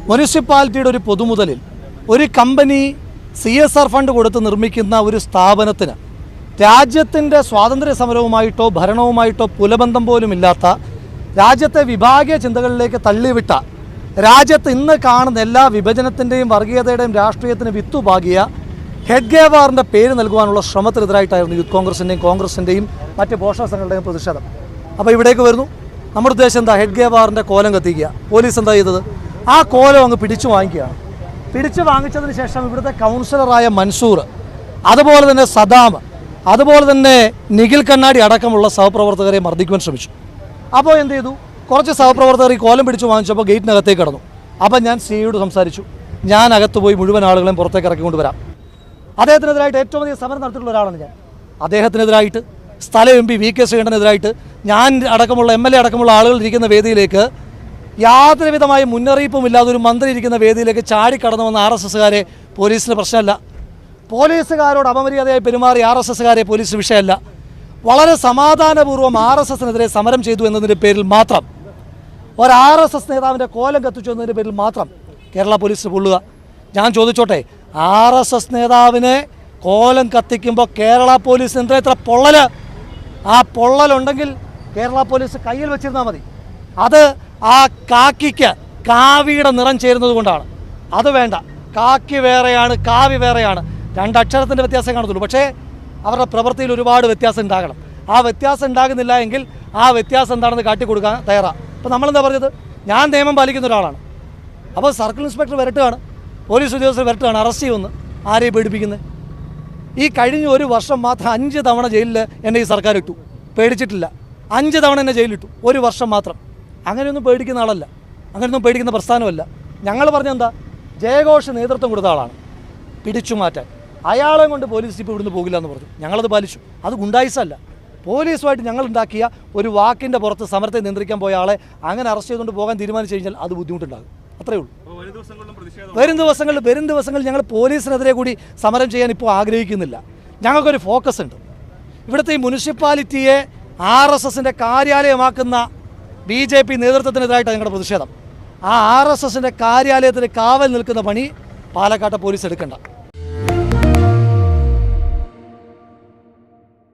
മുനിസിപ്പാലിറ്റിയുടെ ഒരു പൊതുമുതലിൽ ഒരു company CSR fund കൊടുത്ത് നിർമ്മിക്കുന്ന ഒരു സ്ഥാപനത്തിന് രാജ്യത്തിൻ്റെ സ്വാതന്ത്ര്യ സമരവുമായിട്ടോ ഭരണവുമായിട്ടോ പുലബന്ധം പോലുമില്ലാത്ത രാജ്യത്തെ വിഭാഗീയ ചിന്തകളിലേക്ക് തള്ളിവിട്ട രാജ്യത്ത് ഇന്ന് കാണുന്ന എല്ലാ വിഭജനത്തിൻ്റെയും വർഗീയതയുടെയും രാഷ്ട്രീയത്തിന് വിത്തുപാകിയ ഹെഡ്ഗേവാറിൻ്റെ പേര് നൽകുവാനുള്ള ശ്രമത്തിനെതിരായിട്ടായിരുന്നു യൂത്ത് കോൺഗ്രസിൻ്റെയും മറ്റ് പോഷക സംഘങ്ങളുടെയും പ്രതിഷേധം. അപ്പോൾ ഇവിടേക്ക് വരുന്നു. നമ്മുടെ ഉദ്ദേശം എന്താ? ഹെഡ്ഗേവാറിൻ്റെ കോലം കത്തിക്കുക. പോലീസ് എന്താ ചെയ്തത്? ആ കോലം അങ്ങ് പിടിച്ചു വാങ്ങിക്കുകയാണ്. പിടിച്ചു വാങ്ങിച്ചതിന് ശേഷം ഇവിടുത്തെ കൗൺസിലറായ മൻസൂർ, അതുപോലെ തന്നെ സദാം, അതുപോലെ തന്നെ നിഖിൽ കണ്ണാടി അടക്കമുള്ള സഹപ്രവർത്തകരെ മർദ്ദിക്കുവാൻ ശ്രമിച്ചു. അപ്പോൾ എന്ത് ചെയ്തു? കുറച്ച് സഹപ്രവർത്തകർ ഈ കോലം പിടിച്ചു വാങ്ങിച്ചപ്പോൾ ഗേറ്റിനകത്തേക്ക് കടന്നു. അപ്പം ഞാൻ സിയോട് സംസാരിച്ചു, ഞാൻ അകത്ത് പോയി മുഴുവൻ ആളുകളെയും പുറത്തേക്ക് ഇറക്കിക്കൊണ്ട് വരാം. അദ്ദേഹത്തിനെതിരായിട്ട് ഏറ്റവും അധികം സമരം നടത്തിയിട്ടുള്ള ഒരാളാണ് ഞാൻ. അദ്ദേഹത്തിനെതിരായിട്ട് സ്ഥല MP VK ശ്രീകണ്ഠനെതിരായിട്ട് ഞാൻ അടക്കമുള്ള MLA അടക്കമുള്ള ആളുകൾ ഇരിക്കുന്ന വേദിയിലേക്ക് യാതൊരുവിധമായ മുന്നറിയിപ്പും ഇല്ലാതെ ഒരു മന്ത്രി ഇരിക്കുന്ന വേദിയിലേക്ക് ചാടിക്കടന്നു വന്ന RSSകാരെ പോലീസിന് പ്രശ്നമല്ല. പോലീസുകാരോട് അപമര്യാദയായി പെരുമാറി RSSകാരെ പോലീസിന് വിഷയമല്ല. വളരെ സമാധാനപൂർവ്വം RSSനെതിരെ സമരം ചെയ്തു എന്നതിൻ്റെ പേരിൽ മാത്രം, ഒരു RSS നേതാവിൻ്റെ കോലം കത്തിച്ചു എന്നതിൻ്റെ പേരിൽ മാത്രം കേരള പോലീസിന് പൊള്ളുക. ഞാൻ ചോദിച്ചോട്ടെ, RSS നേതാവിനെ കോലം കത്തിക്കുമ്പോൾ കേരള പോലീസിന് എത്ര പൊള്ളൽ? ആ പൊള്ളലുണ്ടെങ്കിൽ കേരള പോലീസ് കയ്യിൽ വെച്ചിരുന്നാൽ മതി. അത് ആ കാക്കിക്ക് കാവിയുടെ നിറം ചേരുന്നത് കൊണ്ടാണ്. അത് വേണ്ട. കാക്കി വേറെയാണ്, കാവി വേറെയാണ്. രണ്ടക്ഷരത്തിൻ്റെ വ്യത്യാസം കാണത്തുള്ളൂ. പക്ഷേ അവരുടെ പ്രവൃത്തിയിൽ ഒരുപാട് വ്യത്യാസം ഉണ്ടാകണം. ആ വ്യത്യാസം ഉണ്ടാകുന്നില്ല എങ്കിൽ ആ വ്യത്യാസം എന്താണെന്ന് കാട്ടിക്കൊടുക്കാൻ തയ്യാറാണ്. അപ്പോൾ നമ്മളെന്താ പറഞ്ഞത്? ഞാൻ നിയമം പാലിക്കുന്ന ഒരാളാണ്. അപ്പോൾ സർക്കിൾ ഇൻസ്പെക്ടർ വരട്ടുകയാണ്, പോലീസ് ഉദ്യോഗസ്ഥർ വരട്ടുകയാണ്, അറസ്റ്റ് ചെയ്യുമെന്ന്. ആരെയും പേടിപ്പിക്കുന്നത്? ഈ കഴിഞ്ഞ ഒരു വർഷം മാത്രം 5 തവണ ജയിലിൽ എന്നെ ഈ സർക്കാർ ഇട്ടു. പേടിച്ചിട്ടില്ല. 5 തവണ എന്നെ ജയിലിലിട്ടു, ഒരു വർഷം മാത്രം. അങ്ങനെയൊന്നും പേടിക്കുന്ന ആളല്ല, അങ്ങനെയൊന്നും പേടിക്കുന്ന പ്രസ്ഥാനമല്ല. ഞങ്ങൾ പറഞ്ഞെന്താ? ജയഘോഷ് നേതൃത്വം കൊടുത്ത ആളാണ് പിടിച്ചു മാറ്റാൻ. അയാളെ കൊണ്ട് പോലീസ് ഇപ്പോൾ ഇവിടുന്ന് പോകില്ല എന്ന് പറഞ്ഞു. ഞങ്ങളത് പാലിച്ചു. അത് ഗുണ്ടായിസല്ല. പോലീസുമായിട്ട് ഞങ്ങൾ ഉണ്ടാക്കിയ ഒരു വാക്കിൻ്റെ പുറത്ത് സമരത്തെ നിയന്ത്രിക്കാൻ പോയ ആളെ അങ്ങനെ അറസ്റ്റ് ചെയ്തുകൊണ്ട് പോകാൻ തീരുമാനിച്ചു കഴിഞ്ഞാൽ അത് ബുദ്ധിമുട്ടുണ്ടാകും. അത്രയേ ഉള്ളൂ. വരും ദിവസങ്ങളിൽ ഞങ്ങൾ പോലീസിനെതിരെ കൂടി സമരം ചെയ്യാൻ ഇപ്പോൾ ആഗ്രഹിക്കുന്നില്ല. ഞങ്ങൾക്കൊരു ഫോക്കസ് ഉണ്ട്. ഇവിടുത്തെ ഈ മുനിസിപ്പാലിറ്റിയെ RSSൻ്റെ കാര്യാലയമാക്കുന്ന BJP നേതൃത്വത്തിനെതിരായിട്ടാണ് ഞങ്ങളുടെ പ്രതിഷേധം. ആ RSSൻ്റെ കാര്യാലയത്തിന് കാവൽ നിൽക്കുന്ന പണി പാലക്കാട്ടെ പോലീസ് എടുക്കണ്ട.